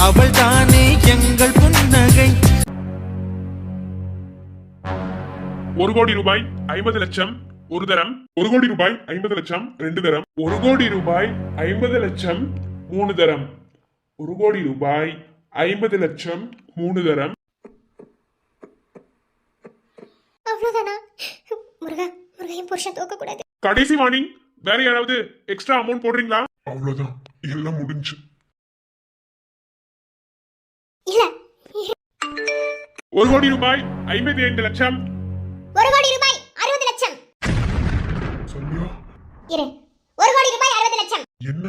அவள் தானே எங்கள் புன்னகை. 1,00,00,000 50 லட்சம் ஒரு தரம், 1,00,00,000 50 லட்சம் 2 தரம், 1,00,00,000 50 லட்சம் 3 தரம், 1,00,00,000 50 லட்சம் 3 தரம். அவ்வளவுதானா? முருகா முருகா, என் புருஷன் தூக்க கூடாது. கடைசி வார்னிங், வேற யாராவது எக்ஸ்ட்ரா அமௌண்ட் போடுறீங்களா? அவ்வளவுதான், எல்லாம் முடிஞ்சு. இல்ல, 1,00,00,000 55 லட்சம், 1,00,00,000 60 லட்சம். சந்தியா, இரு, 1,00,00,000 60 லட்சம். என்ன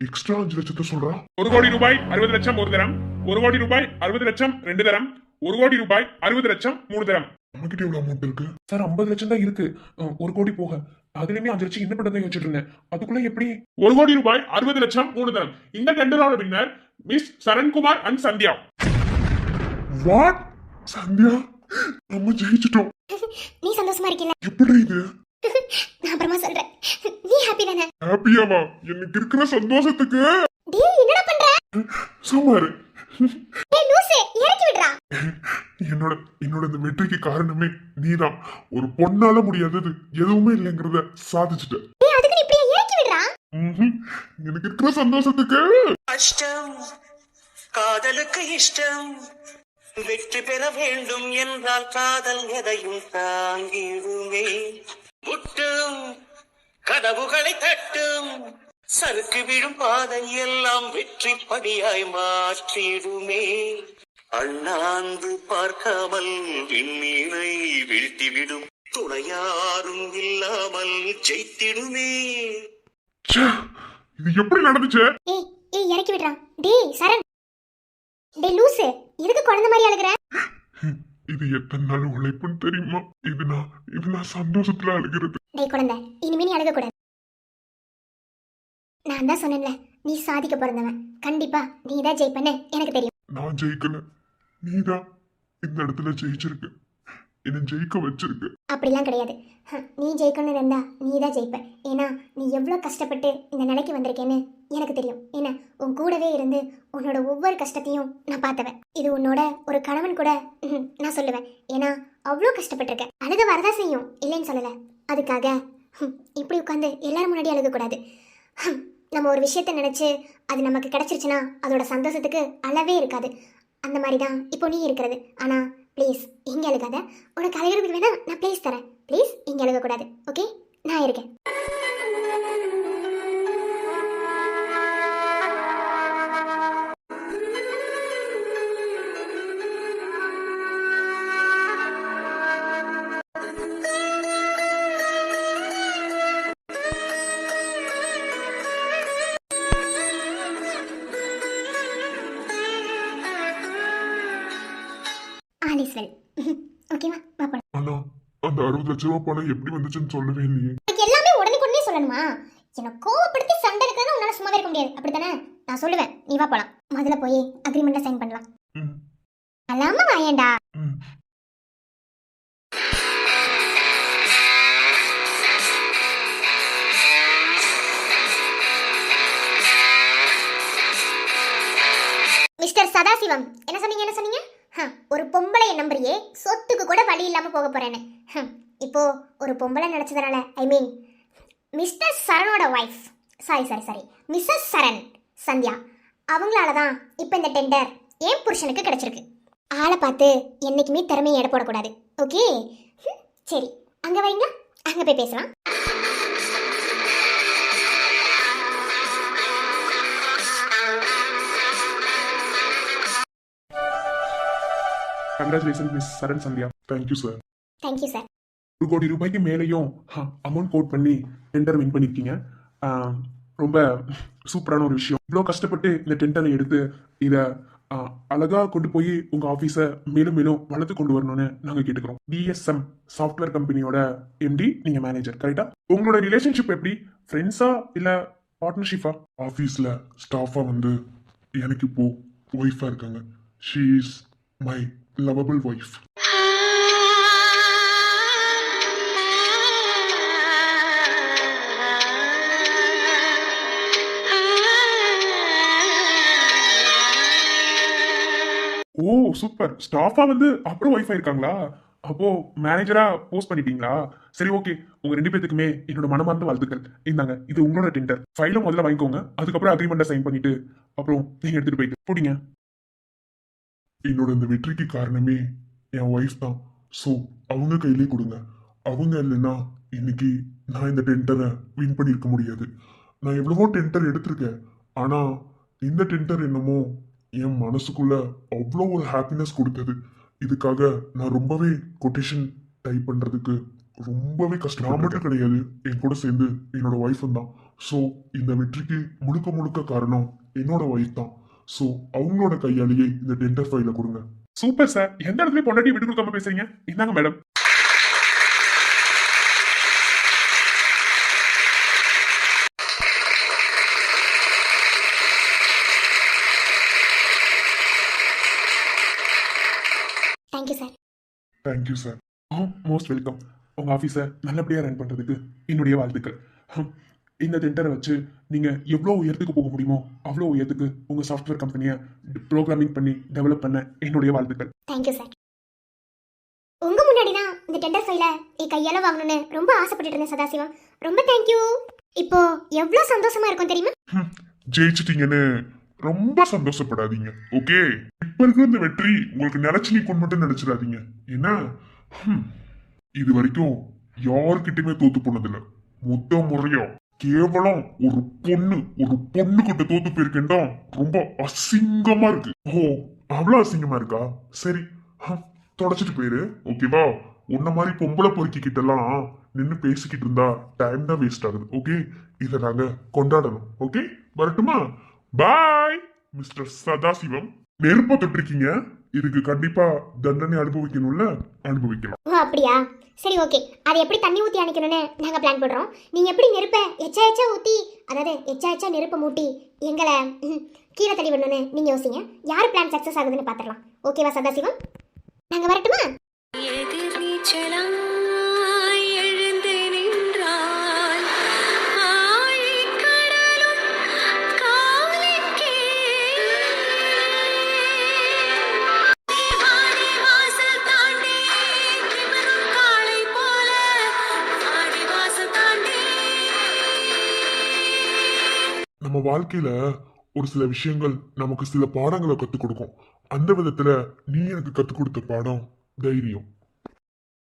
எக்ஸ்ட்ரா 5 லட்சத்தை சொல்றா? 1,00,00,000 60 லட்சம் ஒரு தரம், 1,00,00,000 60 லட்சம் 2 தரம், 1,00,00,000 60 லட்சம் 3 தரம். நம்மகிட்ட எவ்வளவு அமௌண்ட் இருக்கு? சார் 50 லட்சம் தான் இருக்கு, 1 கோடி போக. அதுலயுமே 5 லட்சம் என்ன பண்றதை யோசிச்சுட்டு இருந்தேன். அதுக்குள்ள எப்படி 1,00,00,000 60 லட்சம் 3 தரம். இந்த டெண்டரோட winner miss Sarankumar and Sandhya. What? Sandhya, நம்ம ஜெயிச்சிட்டோம். நீ சந்தோஷமா இருக்கீல? எப்படி இது? நான் அப்புறமா சொல்றேன். நீ ஹாப்பி தானே? ஹாப்பியாவா? எனக்கு இருக்கிற சந்தோஷத்துக்கு டேய், என்னடா பண்ற? சுமாரு. டேய் லூசே, இறக்கி விடுடா. என்னோட இந்த வெற்றிக்கு காரணமே நீதான். ஒரு பொண்ணால முடியாதது எதுவுமே இல்லைங்கிறத சாதிச்சுட்ட. டேய், அதுக்கு நீ இப்படியே இறக்கி விடுடா. எனக்கு இருக்கிற சந்தோஷத்துக்கு கஷ்டம் காதலுக்கு இஷ்டம், வெற்றி பெற வேண்டும் என்றால் காதல் எதையும் தாங்கிடுமே. முட்டும் கதவுகளை தட்டும், சறுக்கு விடும் பாதை எல்லாம் வெற்றி படியாய் மாற்றிடுமே. அண்ணாந்து பார்க்காமல் விண்மீனை வீழ்த்திவிடும், துணையாரும் இல்லாமல் ஜெயித்திடுமே. இது எப்படி நடந்துச்சு? ஏய் ஏய், இறக்கி விடுடா. டேய் சரண், டேய் லூசே, எதுக்கு குழந்தை மாதிரி அழுகுற? இது எத்தனை நாள் உழைப்புன்னு தெரியுமா? இது நான் சந்தோஷத்துல அழுகிறது. டேய் குழந்தை, இனிமே நீ அழுக கூடாது. நான் தான் சொன்னேன்ல, நீ சாதிக்க பிறந்தவன். கண்டிப்பா நீ தான் ஜெயிப்பன்னு எனக்கு தெரியும். நான் ஜெயிக்கல, நீதான் இந்த இடத்துல ஜெயிச்சிருக்கு, என்ன ஜெயிக்க வச்சிருக்கு. அப்படிலாம் கிடையாது. நீ ஜெயிக்கணும்னு இருந்தா நீ தான் ஜெயிப்ப. ஏன்னா நீ எவ்வளோ கஷ்டப்பட்டு இந்த நிலைக்கு வந்திருக்கேன்னு எனக்கு தெரியும். ஏன்னா உன் கூடவே இருந்து உன்னோட ஒவ்வொரு கஷ்டத்தையும் நான் பார்த்தவன். இது உன்னோட ஒரு கணவன் கூட நான் சொல்லுவேன். ஏன்னா அவ்வளோ கஷ்டப்பட்டிருக்க. அழுக வரதா செய்யும், இல்லைன்னு சொல்லலை. அதுக்காக இப்படி உட்காந்து எல்லாரும் முன்னாடி அழுகக்கூடாது. நம்ம ஒரு விஷயத்த நினச்சி அது நமக்கு கிடைச்சிருச்சுன்னா அதோட சந்தோஷத்துக்கு அளவே இருக்காது. அந்த மாதிரி தான் இப்போ நீ இருக்கிறது. ஆனால் ப்ளீஸ் இங்கே அழுகாத. உனக்கு அழுகிறதுக்கு வேணா நான் ப்ளீஸ் தரேன். ப்ளீஸ் இங்கே அழுகக்கூடாது, ஓகே? நான் இருக்கேன். All is well. ஓகேவா? வா போலாம். ஆனா அந்த 60 லட்ச ரூபாய் பணம் எப்படி வந்துச்சுன்னு சொல்லவே இல்லையே. எனக்கு எல்லாமே உடனே சொல்லணுமா? என்னை கோவப்படுத்தி சண்டை இருக்கிறதா உன்னால சும்மாவே இருக்க முடியாது, அப்படித்தானே? நான் சொல்லுவேன், நீ வா போலாம். முதல்ல போய் அக்ரிமெண்ட்ல சைன் பண்ணலாம். அல்லாம வாயேண்டா. மிஸ்டர் சதாசிவம், என்ன சொன்னீங்க? ஒரு பொம்பளைய நம்புறியே, சொத்துக்கு கூட வழி இல்லாம போக போறேன்னு. இப்போ ஒரு பொம்பளை நினைச்சதுனால, ஐ மீன் மிஸ்டர் சரணோட wife, sorry Mrs Saran Sandhya, அவங்களால தான் இப்போ இந்த டெண்டர் என் புருஷனுக்கு கிடைச்சிருக்கு. ஆளை பார்த்து என்னைக்குமே திறமையை எடை போடக்கூடாது, ஓகே? சரி, அங்கே வைங்க, அங்கே போய் பேசலாம். Congratulation miss Saran Sandhya. Thank you sir. Thank you sir. 1 crore ரூபாய்க்கு மேலேயும் அமௌண்ட் கோட் பண்ணி டெண்டர் வின் பண்ணிருக்கீங்க. ரொம்ப சூப்பரான ஒரு விஷயம். இவ்வளோ கஷ்டப்பட்டு இந்த டெண்டரை எடுத்து இதை அழகா கொண்டு போய் உங்க ஆஃபீஸை மேலும் மேலும் வளர்த்து கொண்டு வரணும்னு நாங்கள் கேட்டுக்கிறோம். டிஎஸ்எம் சாஃப்ட்வேர் கம்பெனியோட எம்டி, நீங்க மேனேஜர், கரெக்டா? உங்களோட ரிலேஷன்ஷிப் எப்படி? ஃப்ரெண்ட்ஸா இல்ல பார்ட்னர்ஷிப்பா? ஆஃபீஸ்ல ஸ்டாஃபா வந்து எனக்கு இப்போ ஒய்ஃபா இருக்காங்க. She is my lovable wife. Oh super. ஸ்டாஃபா வந்து அப்புறம் ஒய்ஃபா இருக்காங்களா? அப்போ மேனேஜரா போஸ்ட் பண்ணிட்டீங்களா? சரி ஓகே. உங்க 2 பேத்துக்குமே என்னோட மனமார்ந்த வாழ்த்துக்கள். இந்தாங்க இது உங்களோட டெண்டர். ஃபைல முதல்ல வாங்கிக்கோங்க. அதுக்கப்புறம் அக்ரிமெண்ட்டை சைன் பண்ணிட்டு அப்புறம் நீங்க எடுத்துட்டு போயிட்டு போடுங்க. என்னோட இந்த வெற்றிக்கு காரணமே என் ஒய்ஃப் தான். ஸோ அவங்க கையிலே கொடுங்க. அவங்க இல்லைன்னா இன்னைக்கு நான் இந்த டெண்டரை வின் பண்ணியிருக்க முடியாது. நான் எவ்வளவோ டெண்டர் எடுத்திருக்கேன். ஆனா இந்த டெண்டர் என்னமோ என் மனசுக்குள்ள அவ்வளோ ஒரு ஹாப்பினஸ் கொடுத்தது. இதுக்காக நான் ரொம்பவே கொட்டேஷன் டைப் பண்றதுக்கு ரொம்பவே கஷ்டம். நான் மட்டும் கிடையாது, என் கூட சேர்ந்து என்னோட ஒய்ஃபும் தான். ஸோ இந்த வெற்றிக்கு முழுக்க முழுக்க காரணம் என்னோட ஒய்ஃப் தான். ஸோ அவங்களோட கையாலேயே இந்த டெண்டர் ஃபைலை கொடுங்க. Super sir. எந்த இடத்துல பொண்டாட்டி விட்டு கொடுக்காம பேசுறீங்க? இந்தாங்க madam. Thank you sir. Thank you sir. Most welcome. உங்க ஆஃபீஸை நல்லபடியா ரன் பண்றதுக்கு என்னுடைய வாழ்த்துக்கள். இந்த டெண்டரை வச்சு நீங்க எவ்வளோ உயரத்துக்கு போக முடியுமோ அவ்வளோ உயரத்துக்கு உங்க சாஃப்ட்வேர் கம்பெனியை ப்ரோக்ராமிங் பண்ணி டெவலப் பண்ண என்னுடைய வாழ்த்துக்கள். Thank you sir. உங்க முன்னாடி தான் இந்த டெண்டர் ஃபைல என் கையால வாங்கணும்னு ரொம்ப ஆசைப்பட்டுட்டு இருந்தேன் சதாசிவம். ரொம்ப தேங்க்யூ. இப்போ எவ்வளோ சந்தோஷமா இருக்கும் தெரியுமா? ஜெயிச்சிட்டீங்கன்னு ரொம்ப சந்தோஷப்படாதீங்க. ஓகே, இப்ப இருக்கிற இந்த வெற்றி உங்களுக்கு நினைச்சு நீக்கும் மட்டும் நினைச்சிடாதீங்க. ஏன்னா இது வரைக்கும் யாருக்கிட்டயுமே தோத்து போனதில்ல. மொத்த முறையா கேவலம் ஒரு பொண்ணு கிட்ட தோத்து போயிருக்கேன்டா. ரொம்ப அசிங்கமா இருக்கு. ஓ அவ்வளவு அசிங்கமா இருக்கா? சரி தொடச்சிட்டு போயிரு. ஓகேவா? உன்ன மாதிரி பொம்பளை பொறுக்கி கிட்டலாம் நின்று பேசிக்கிட்டு இருந்தா டைம் தான் வேஸ்ட் ஆகுது. ஓகே, இதை நாங்க கொண்டாடணும். ஓகே, வரட்டுமா? பாய் மிஸ்டர் சதாசிவம். நெருப்ப தொட்டிருக்கீங்க, இதுக்கு கண்டிப்பா தண்டனை அனுபவிக்கணும்ல, அனுபவிக்கலாம். ஓ அப்படியா? சரி ஓகே. அதை எப்படி தண்ணி ஊற்றி அணைக்கணும்னு நாங்கள் பிளான் பண்ணுறோம். நீங்கள் எப்படி நெருப்பை எச்சா ஊற்றி, அதாவது எச்சா நெருப்பை மூட்டி எங்களை கீழே தள்ளி விடணும்னு நீங்கள் யோசிங்க. யார் பிளான் சக்ஸஸ் ஆகுதுன்னு பார்த்துடலாம். ஓகேவா சதாசிவம்? நாங்கள் வரட்டுமா? எழுந்து நின்றால் ஆழிக்கடலும் காலிக்கே வாடி வாசல் தாண்டி திமிரும் காளை போல வாடி வாசல் தாண்டி. நம்ம வாழ்க்கையில ஒரு சில விஷயங்கள் நமக்கு சில பாடங்களை கத்துக் கொடுக்கும். அந்த விதத்துல நீ எனக்கு கத்துக் கொடுத்த பாடம் தைரியம்.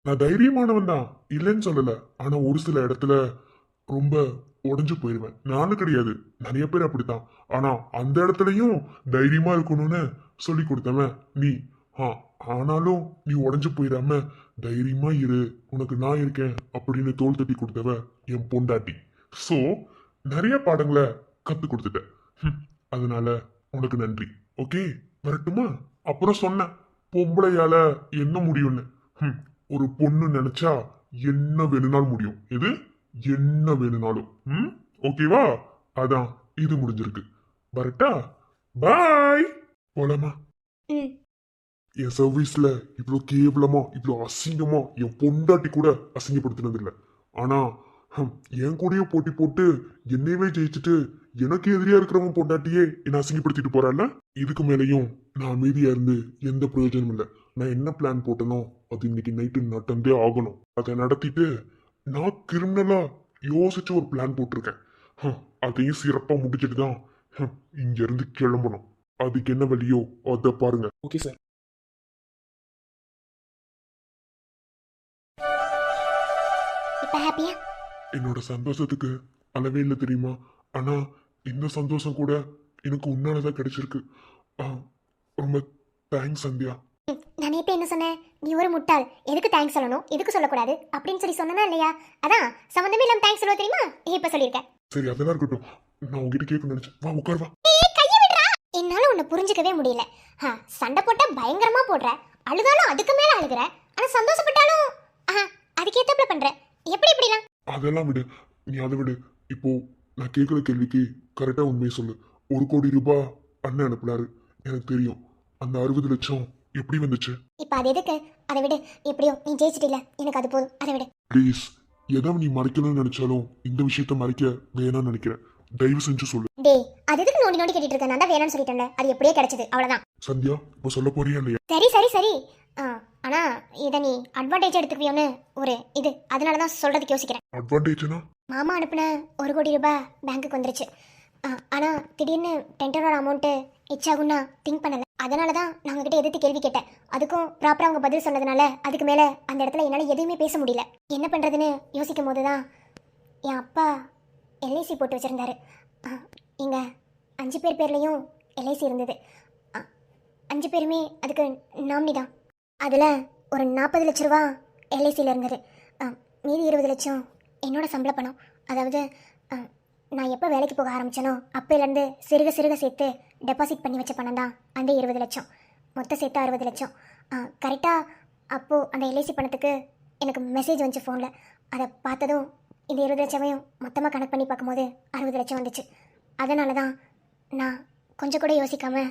நான் தைரியமானவன் தான், இல்லைன்னு சொல்லல. ஆனா ஒரு சில இடத்துல ரொம்ப உடஞ்சு போயிருவேன். நானும் கிடையாது, நிறைய பேர் அப்படித்தான். ஆனா அந்த இடத்துலயும் தைரியமா இருக்கணும்னு சொல்லி கொடுத்தவன் நீ. ஆனாலும் நீ உடஞ்சு போயிடாம தைரியமா இரு, உனக்கு நான் இருக்கேன் அப்படின்னு தோள் தட்டி கொடுத்தவ என் பொண்டாட்டி. சோ நிறைய பாடங்களை கத்து கொடுத்துட்டேன். அதனால உனக்கு நன்றி. ஓகே, வரட்டுமா? அப்புறம் சொன்ன பொம்பளையால என்ன முடியும்னு. ஒரு பொண்ணு நினைச்சா என்ன வேணும்னாலும் முடியும். இது என்ன வேணும்னாலும். ஓகேவா? அதான் இது முடிஞ்சிருக்கு. வரட்டா? பாய். போலாமா? என் சர்வீஸ்ல இவ்வளோ கேவலமா இவ்வளோ அசிங்கமா என் பொண்டாட்டி கூட அசிங்கப்படுத்தினது இல்லை. ஆனா என் கூடயே போட்டி போட்டு என்னையவே ஜெயிச்சுட்டு எனக்கு எதிரியா இருக்கிறவன் பொண்டாட்டியே என்ன அசிங்கப்படுத்திட்டு போறான்ல. இதுக்கு மேலேயும் நான் அமைதியா இருந்து எந்த பிரயோஜனமும் இல்லை. நான் என்ன பிளான் போட்டனோ அது இன்னைக்கு நைட்டு நடந்தே ஆகணும். அதை நடத்திட்டு நான் கிரிமினலா யோசிச்சு ஒரு பிளான் போட்டிருக்கேன். அதையும் சிறப்பா முடிச்சுட்டு தான் இங்க இருந்து கிளம்பணும். அதுக்கு என்ன வழியோ அதை பாருங்க. Okay sir. இப்போ ஹாப்பியா? என்னோட சந்தோஷத்துக்கு அளவே இல்லை தெரியுமா? ஆனா இந்த சந்தோஷம் கூட எனக்கு உன்னாலதான் கிடைச்சிருக்கு. ரொம்ப தேங்க்ஸ் சந்தியா. நான் நேற்று என்ன சொன்னேன்? நீ ஒரு முட்டாள், எதுக்கு தேங்க்ஸ் சொல்லணும், எதுக்கு சொல்லக்கூடாது அப்படின்னு சொன்னா இல்லையா? அதான் சம்மந்தமே இல்லாம தேங்க்ஸ் சொல்லுவ தெரியுமா? இப்ப சொல்லியிருக்கேன். சரி அதெல்லாம் இருக்கட்டும், நான் உங்ககிட்ட கேட்க நினைச்சேன். வா உட்கார் வா. கையை விடுறா. என்னால உன்னை புரிஞ்சுக்கவே முடியல. சண்டை போட்டா பயங்கரமா போடுற, அழுதாலும் அதுக்கு மேல அழுகுற, ஆனா சந்தோஷப்பட்டாலும் அதுக்கேத்தப்பல பண்ற. எப்படி இப்படிலாம்? அதெல்லாம் விடு, நீ அதை விடு. இப்போ நான் கேட்குற கேள்விக்கு கரெக்டா உண்மையை சொல்லு. 1 கோடி ரூபாய் அண்ணன் அனுப்புனாரு, எனக்கு தெரியும். அந்த 60 லட்சம் எப்படி வந்துச்சு? இப்ப அது எதுக்கு? அதை விடு. எப்படியோ நீ ஜெயிச்சிட்டில, எனக்கு அது போதும். அதை விடு ப்ளீஸ். எதை நீ மறைக்கணும்னு நினைச்சாலும் இந்த விஷயத்த மறைக்க வேணாம்னு நினைக்கிறேன். தயவு செஞ்சு சொல்லு. டேய், அது எதுக்கு நோண்டி கேட்டுட்டு இருக்க? நான் தான் வேணும்னு சொல்லிட்டேன்ல, அது எப்படியே கிடைச்சது, அவ்வளவுதான். சந்தியா இப்போ சொல்ல போறியா இல்லையா? சரி சரி சரி ஆனா இதை நீ அட்வான்டேஜ் எடுத்துக்குவியோன்னு ஒரு இது அதனால தான் சொல்றதுக்கு யோசிக்கிறேன். அட்வான்டேஜ்னா? மாமா அனுப்பின 1 கோடி ரூபாய் பேங்க்குக்கு வந்துருச்சு. ஆனா திடீர்னு டெண்டரோட அமௌண்ட்டு எச்சாகும்னா திங்க் பண்ணல. அதனால தான் நான் உங்ககிட்ட எதிர்த்து கேள்வி கேட்டேன். அதுக்கும் ப்ராப்பராக அவங்க பதில் சொன்னதுனால அதுக்கு மேலே அந்த இடத்துல என்னால் எதுவுமே பேச முடியல. என்ன பண்ணுறதுன்னு யோசிக்கும் போது தான் என் அப்பா எல்ஐசி போட்டு வச்சுருந்தாரு. எங்கள் 5 பேர் பேர்லேயும் எல்ஐசி இருந்தது. 5 பேருமே அதுக்கு நாமினி தான். அதில் ஒரு 40 லட்ச ரூபா எல்ஐசியில் இருந்தது. மீதி 20 லட்சம் என்னோட சம்பள பணம். அதாவது நான் எப்போ வேலைக்கு போக ஆரம்பித்தேனோ அப்போலேருந்து சிறுக சிறுக சேர்த்து டெபாசிட் பண்ணி வச்ச பணம் தான் அந்த 20 லட்சம். மொத்தம் சேர்த்து 60 லட்சம். கரெக்டாக அப்போது அந்த எல்ஐசி பணத்துக்கு எனக்கு மெசேஜ் வந்துச்சு ஃபோனில். அதை பார்த்ததும் இந்த 20 லட்சமையும் மொத்தமாக கணக்கு பண்ணி பார்க்கும்போது 60 லட்சம் வந்துச்சு. அதனால தான் நான் கொஞ்சம் கூட யோசிக்காமல்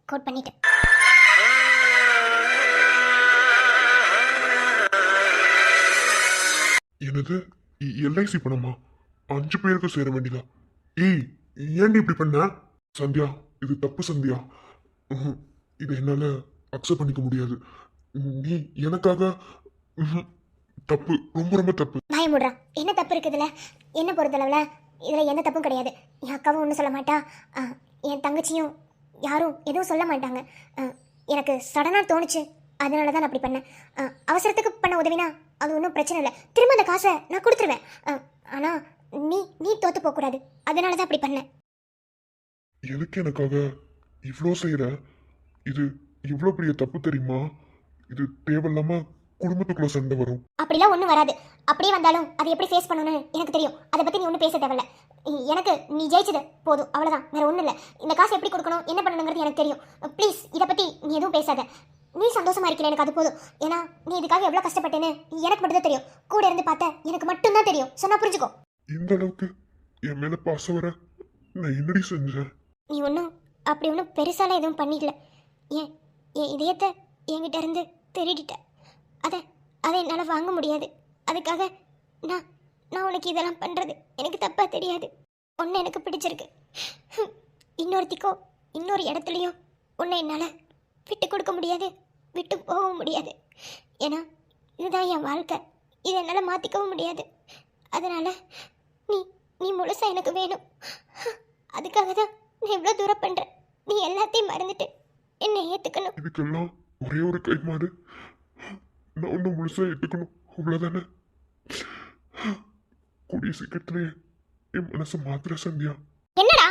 கோட் பண்ணிட்டேன். என்னது? எல்ஐசி பணமா? 5 பேருக்கு சேர வேண்டியதா? ஏய், ஏன்டி இப்படி பண்ண? சந்தியா, இது தப்பு சந்தியா. இதை என்னால அக்செப்ட் பண்ணிக்க முடியாது. நீ எனக்காக தப்பு, ரொம்ப ரொம்ப தப்பு. வாய மூடுறா. என்ன தப்பு இருக்குதுல? என்ன பொறுத்தளவில் இதில் எந்த தப்பும் கிடையாது. என் அக்காவும் ஒன்றும் சொல்ல மாட்டா, என் தங்கச்சியும் யாரும் எதுவும் சொல்ல மாட்டாங்க. எனக்கு சடனாக தோணுச்சு, அதனால தான் நான் அப்படி பண்ணேன். அவசரத்துக்கு பண்ண உதவினா அது ஒன்றும் பிரச்சனை இல்லை, திரும்ப அந்த காசை நான் கொடுத்துருவேன். ஆனால் நீ தோற்று போகக்கூடாது, அதனால தான் அப்படி பண்ணேன். எதுக்கு எனக்காக இவ்வளோ செய்யற? இது இவ்வளோ பெரிய தப்பு தெரியுமா? இது தேவையில்லாம குடும்பத்துக்குள்ள சண்டை வரும். அப்படிலாம் ஒன்றும் வராது. அப்படியே வந்தாலும் அதை எப்படி ஃபேஸ் பண்ணணும்னு எனக்கு தெரியும். அதை பற்றி நீ ஒன்றும் பேச தேவையில்ல. எனக்கு நீ ஜெயிச்சது போதும், அவ்வளோதான், வேற ஒன்றும் இல்லை. இந்த காசை எப்படி கொடுக்கணும், என்ன பண்ணணுங்கிறது எனக்கு தெரியும். ப்ளீஸ் இதை பற்றி நீ எதுவும் பேசாத. நீ சந்தோஷமா இருக்கல, எனக்கு அது போதும். ஏன்னா நீ இதுக்காக எவ்வளோ கஷ்டப்பட்டேன்னு எனக்கு மட்டும் தான் தெரியும். கூட இருந்து பார்த்த எனக்கு மட்டும்தான் தெரியும். சொன்னா புரிஞ்சுக்கோ. இந்த அளவுக்கு என் மேல பாசம் வர நான் என்னடி செஞ்சேன்? நீ அப்படி ஒன்றும் பெருசாலாம் எதுவும் பண்ணிடல. என் இதயத்தை என்கிட்ட இருந்து திருடிட்ட. அதை என்னால் வாங்க முடியாது. அதுக்காக நான் உனக்கு இதெல்லாம் பண்ணுறது எனக்கு தப்பாக தெரியாது. ஒன்று எனக்கு பிடிச்சிருக்கு. இன்னொருத்திக்கோ இன்னொரு இடத்துலையும் உன்னை என்னால் விட்டு கொடுக்க முடியாது, விட்டு போகவும் முடியாது. ஏன்னா இதுதான் என் வாழ்க்கை, இதை என்னால் மாற்றிக்கவும் முடியாது. அதனால் நீ முழுசாக எனக்கு வேணும். அதுக்காக தான் நான் இவ்வளோ தூரம் பண்ணுறேன். நீ எல்லாத்தையும் மறந்துட்டு என்னை ஏற்றுக்கணும். இதுக்கெல்லாம் ஒரே ஒரு கை மாறு. நான் ஒன்று முழுசா ஏற்றுக்கணும், அவ்வளோதானே? கூடிய சீக்கிரத்திலே என் மனசை மாத்திர சந்தியா. என்னடா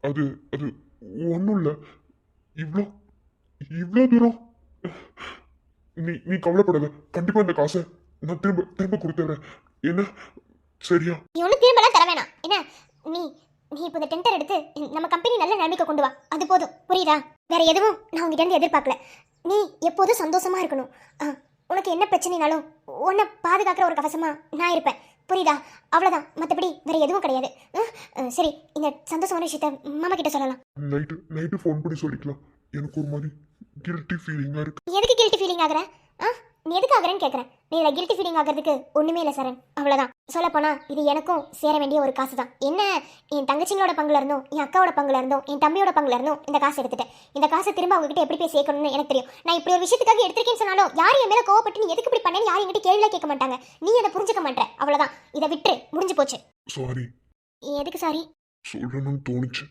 அது அது ஒன்றும் இல்லை. இவ்வளோ தூரம் நீ கவலைப்படாத. கண்டிப்பா இந்த காசை நான் திரும்ப கொடுத்துறேன். என்ன சரியா? நீ ஒன்றும் திரும்பலாம் தர வேணாம். என்ன நீ இப்போ இந்த டெண்டர் எடுத்து நம்ம கம்பெனி நல்ல நிலைமைக்கு கொண்டு வா, அது போதும். புரியுதா? வேற எதுவும் நான் உங்ககிட்ட இருந்து எதிர்பார்க்கல. நீ எப்போதும் சந்தோஷமா இருக்கணும். உனக்கு என்ன பிரச்சனைனாலும் உன்னை பாதுகாக்கிற ஒரு கவசமா நான் இருப்பேன். புரியுதா? அவ்வளோதான், மற்றபடி வேற எதுவும் கிடையாது. சரி, இந்த சந்தோஷமான விஷயத்த மாமா கிட்ட சொல்லலாம். நைட்டு ஃபோன் பண்ணி சொல்லிக்கலாம். எனக்கு ஒரு மாதிரி கில்ட்டி ஃபீலிங்காக இருக்கு. எதுக்கு கில்ட்டி ஃபீலிங் ஆகுற? நீ எதுக்கு ஆகுறேன்னு கேட்குறேன். நீ இதில் கில்ட்டி ஃபீலிங் ஆகிறதுக்கு ஒன்றுமே இல்லை சரண், அவ்வளோதான். சொல்லப்போனால் இது எனக்கும் சேர வேண்டிய ஒரு காசு தான். என்ன, என் தங்கச்சிங்களோட பங்குல இருந்தும் என் அக்காவோட பங்குல இருந்தும் என் தம்பியோட பங்குல இருந்தும் இந்த காசு எடுத்துட்டேன். இந்த காசை திரும்ப அவங்ககிட்ட எப்படி போய் சேர்க்கணும்னு எனக்கு தெரியும். நான் இப்படி ஒரு விஷயத்துக்காக எடுத்திருக்கேன்னு சொன்னாலும் யாரும் என் மேலே கோவப்பட்டு நீ எதுக்கு இப்படி பண்ணேன்னு யாரும் என்கிட்ட கேள்வியாக கேட்க மாட்டாங்க. நீ அதை புரிஞ்சுக்க மாட்டேன், அவ்வளோதான். இதை விட்டு முடிஞ்சு போச்சு. சாரி. எதுக்கு சாரி? சொல்லணும்னு தோணுச்சு,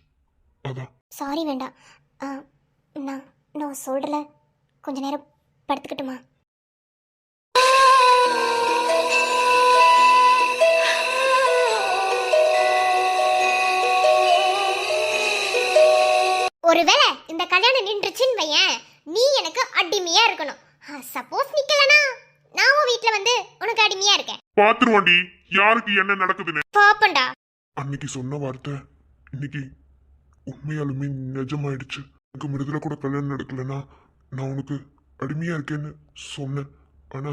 அதான். சாரி வேண்டாம். நான் சொல்கிறல கொஞ்ச நேரம் படுத்துக்கட்டுமா? ஒருவேளை இந்த கல்யாணம் நின்றுச்சுன்னு வையேன், நீ எனக்கு அடிமையா இருக்கணும். சப்போஸ் நிக்கலனா நான் உன் வீட்ல வந்து உனக்கு அடிமையா இருக்கேன். பாத்துருவாண்டி யாருக்கு என்ன நடக்குதுன்னு. பாப்பண்டா. அன்னைக்கு சொன்ன வார்த்தை இன்னைக்கு உண்மையாலுமே நிஜமாயிடுச்சு. எனக்கு மிருதுல கூட கல்யாணம் நடக்கலன்னா நான் உனக்கு அடிமையா இருக்கேன்னு சொன்னேன். ஆனா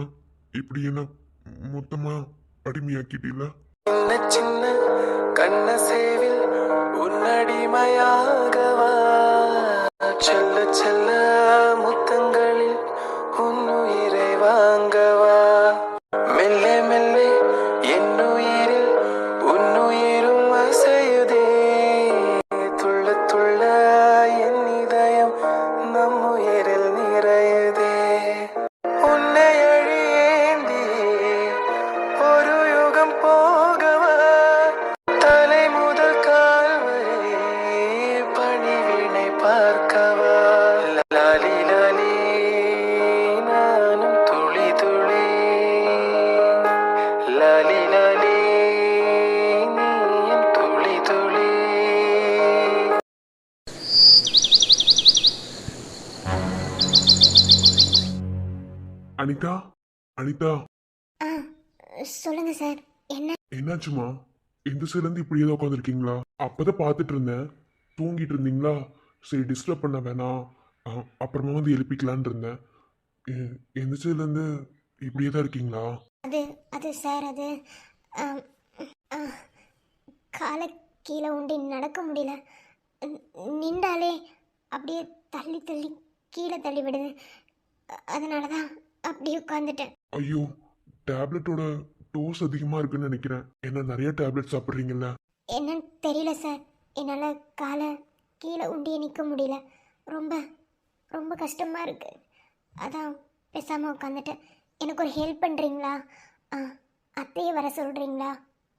இப்படி என்ன மொத்தமா அடிமையாக்கிட்டீங்களா? சின்ன சின்ன கண்ண சேவில் உன்னடிமையாகவா, செல்ல செல்ல முத்தங்களில் உன்னுயிரை வாங்கவா, மெல்ல மெல்ல என்னுயிரில் உன்னுயிரும் அசையுதே, துள்ள துள்ள என் இதயம் அனிதா அனிதா ஆ சொல்லுங்க சார். என்ன? என்னாச்சுமா? இந்த சைட்ல இருந்து இப்படியே தான் உட்காந்துருக்கீங்களா? அப்பதான் பார்த்துட்டு இருந்தேன். தூங்கிட்டு இருந்தீங்களா? சரி டிஸ்டர்ப் பண்ண வேணாம், அப்புறமா வந்து எழுப்பிக்கலான்னு இருந்தேன். எந்த சைட்ல இருந்து இப்படியே தான் இருக்கீங்களா? அது அது சார் அது ஆம், ஆ, காலை கீழே உண்டி நடக்க முடியல. நின்றாலே அப்படியே தள்ளி தள்ளி கீழே தள்ளி விடுது. அதனால தான் அப்படியே உட்காந்துட்டேன். ஐயோ, டேப்லெட்டோட டோஸ் அதிகமா இருக்குன்னு நினைக்கிறேன். என்ன நிறைய டேப்லெட் சாப்பிட்றீங்கல்ல? என்னன்னு தெரியல சார். என்னால் காலை கீழே உண்டியே நிற்க முடியல. ரொம்ப ரொம்ப கஷ்டமாக இருக்குது. அதான் பேசாமல் உட்காந்துட்டேன். எனக்கு ஒரு ஹெல்ப் பண்ணுறீங்களா? அத்தையை வர சொல்கிறீங்களா?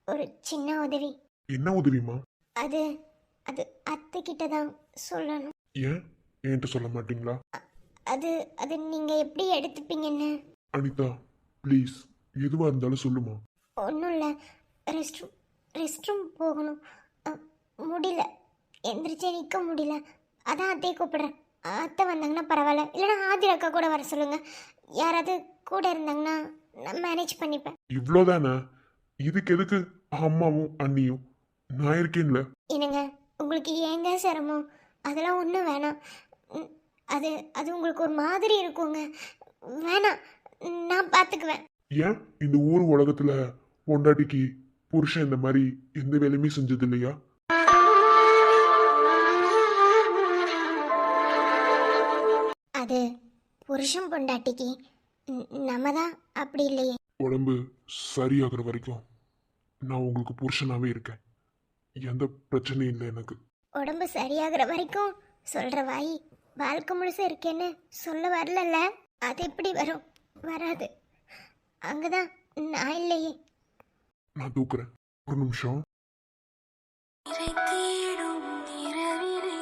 ஒரு சின்ன உதவி. என்ன உதவிமா? அது அது அத்தைக்கிட்ட தான் சொல்லணும். ஏன் என்கிட்ட சொல்ல மாட்டீங்களா? அது அது நீங்கள் எப்படி எடுத்துப்பீங்கன்னு. அனிதா ப்ளீஸ், எதுவா இருந்தாலும் சொல்லுமா. ஒன்றும் இல்லை, ரெஸ்ட் ரூம் போகணும். முடியல, எந்திரிச்சே நிற்க முடியல. அதான் அத்தையை கூப்பிடுறேன். அத்தை வந்தாங்கன்னா பரவாயில்ல, இல்லைன்னா ஆதிர அக்கா கூட வர சொல்லுங்கள். யாராவது கூட இருந்தாங்கன்னா நான் மேனேஜ் பண்ணிப்பேன். இவ்வளோதானே? இதுக்கு எதுக்கு அம்மாவும் அண்ணியும்? நான் இருக்கேன்ல. என்னங்க, உங்களுக்கு ஏங்க சிரமம்? அதெல்லாம் ஒன்றும் வேணாம். ம், அது அது உங்களுக்கு ஒரு மாதிரி இருக்குங்க. வேணாம், நான் பார்த்துக்குவேன். ஏன் இந்த ஊர் உலகத்துல பொண்டாட்டிக்கு புருஷன் இந்த மாதிரி எந்த வேலையுமே செஞ்சது இல்லையா? அது புருஷன் பொண்டாட்டிக்கு. நம்ம தான் அப்படி இல்லையே. உடம்பு சரியாகிற வரைக்கும் நான் உங்களுக்கு புருஷனாவே இருக்கேன். எந்த பிரச்சனையும் இல்லை எனக்கு. உடம்பு சரியாகிற வரைக்கும் சொல்கிற வாய் வாழ்க்கை முழுசு இருக்கேன்னு சொல்ல வரலல்ல. அது எப்படி வரும்? வராது. அங்கே தான் நான் இல்லையே. நான் தூக்குறேன். ஒரு நிமிஷம். இறை தேடும் இரவிலே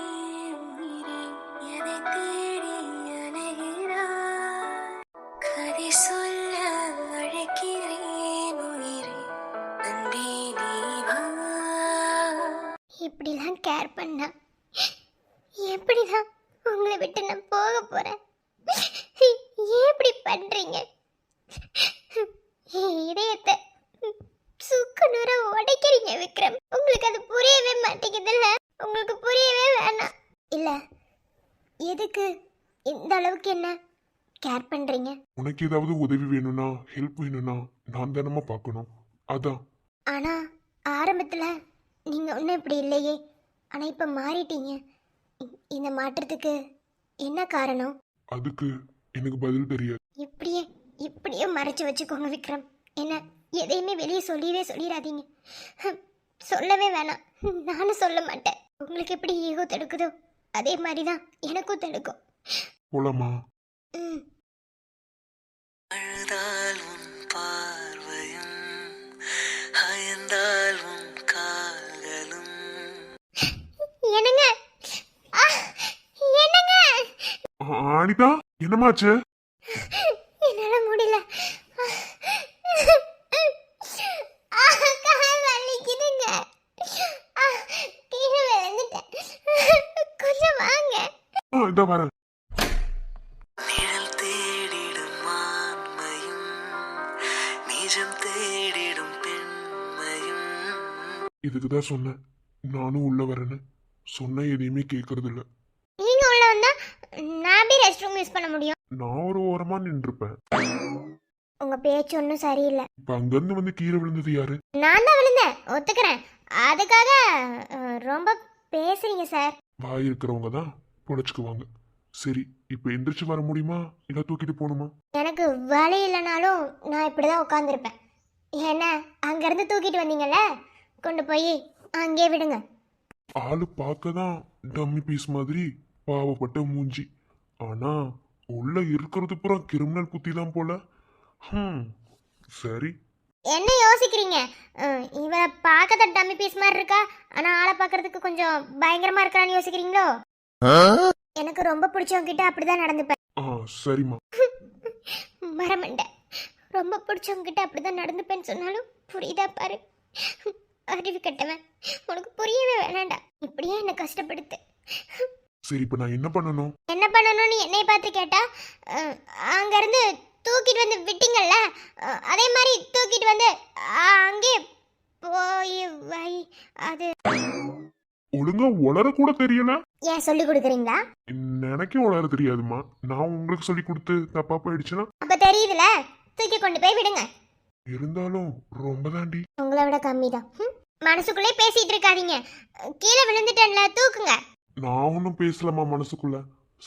உயிரே எதை தேடி அலைகிறாய்? கதை சொல்ல அழைக்கிறேன் உயிரே, அன்பே நீ வா. இப்படிலாம் கேர் பண்ணா எப்படிதான் உங்களை விட்டு நான் போக போகிறேன்? ஏன் இப்படி பண்ணுறீங்க? இதயத்தை சுக்குநூற உடைக்கிறீங்க விக்ரம். உங்களுக்கு அது புரியவே மாட்டேங்குதுல்ல? உங்களுக்கு புரியவே வேணாம் இல்ல. எதுக்கு இந்த அளவுக்கு என்ன கேர் பண்றீங்க? உனக்கு ஏதாவது உதவி வேணும்னா, ஹெல்ப் வேணும்னா நான் தானமா பார்க்கணும். அதான். ஆனா ஆரம்பத்துல நீங்க ஒன்றும் இப்படி இல்லையே. ஆனா இப்ப மாறிட்டீங்க. இந்த மாற்றத்துக்கு என்ன காரணம்? அதுக்கு எனக்கு பதில் தெரியாது. இப்படியே இப்படியே மறைச்சு வச்சுக்கோங்க விக்ரம். என்ன எதையுமே வெளியே சொல்லிடாதீங்க. சொல்லவே வேணாம், நானும் சொல்ல மாட்டேன். உங்களுக்கு எப்படி ஈகோ தடுக்குதோ அதே மாதிரி தான் எனக்கும் தடுக்கும். போலாமா? ம். அழுதால் உன் பார்வையும் அயர்ந்தால் உன் கால்களும். என்னங்க? ஆ, என்னங்க? அனிதா என்னமாச்சு? என்னால முடியல. கால் வலிக்குதுங்க. கீழே விழுந்துட்டேன். கொஞ்சம் வாங்க. இதோ வரேன். நிழல் தேடிடும் மான்மையும் நிஜம் தேடிடும் பெண்மையும். இதுக்கு தான் சொன்னேன் நானும் உள்ள வரேன்னு. சொன்ன எதையுமே கேட்கறது இல்ல. நீங்க உள்ள வந்தா நான் எப்படி ரெஸ்ட் ரூம் யூஸ் பண்ண முடியும்? நான் ஒரு ஓரமா நின்றுப்பேன். உங்க பேச்சு ஒன்றும் சரியில்லை. இப்ப அங்கிருந்து வந்து கீழே விழுந்தது யாரு? நான் தான் விழுந்தேன், ஒத்துக்கிறேன். அதுக்காக ரொம்ப பேசுறீங்க சார். வாய் இருக்கிறவங்க தான் பொழைச்சுக்குவாங்க. சரி, இப்ப எந்திரிச்சு வர முடியுமா இல்ல தூக்கிட்டு போகணுமா? எனக்கு வலி இல்லைனாலும் நான் இப்படிதான் உட்காந்துருப்பேன். ஏன்னா அங்கேருந்து தூக்கிட்டு வந்தீங்கல்ல, கொண்டு போய் அங்கேயே விடுங்க. ஆளு பார்க்க தான் டம்மி பீஸ் மாதிரி பாவப்பட்ட மூஞ்சி. ஆனா உள்ள இருக்கிறது பூரா கிரிமினல் புத்தி தான் போல. சரி. என்ன யோசிக்கிறீங்க? இவ பார்க்க டம்மி பீஸ் மாதிரி இருக்கா, ஆனா ஆளை பார்க்கறதுக்கு கொஞ்சம் பயங்கரமா இருக்கிறான்னு யோசிக்கிறீங்களோ? எனக்கு ரொம்ப பிடிச்சவங்க கிட்ட அப்படிதான் நடந்துப்பேன். சரிம்மா. மரமண்டை, ரொம்ப பிடிச்சவங்க கிட்ட அப்படிதான் நடந்துப்பேன்னு சொன்னாலும் புரியுதா பாரு. அறிவு கட்டவன், உனக்கு புரியவே வேணாண்டா. இப்படியே என்ன கஷ்டப்படுத்து. சரி, இப்ப நான் என்ன பண்ணணும்? என்ன பண்ணணும்னு என்னை பார்த்து கேட்டா அங்கேருந்து தூக்கிட்டு வந்து விட்டீங்கல்ல, அதே மாதிரி தூக்கிட்டு வந்து அங்கே போய் வை. அது ஒழுங்கா உளர கூட தெரியல. ஏன் சொல்லி கொடுக்குறீங்களா? எனக்கே உளர தெரியாதுமா. நான் உங்களுக்கு சொல்லி கொடுத்து தப்பா போயிடுச்சுன்னா அப்ப தெரியுதுல, தூக்கி கொண்டு போய் விடுங்க. இருந்தாலும் ரொம்ப தாண்டி. உங்களை விட கம்மிதான். மனசுக்குள்ளே பேசிட்டு இருக்காதீங்க. கீழே விழுந்துட்டேன்ல, தூக்குங்க. நான் ஒன்றும் பேசலமா மனசுக்குள்ள.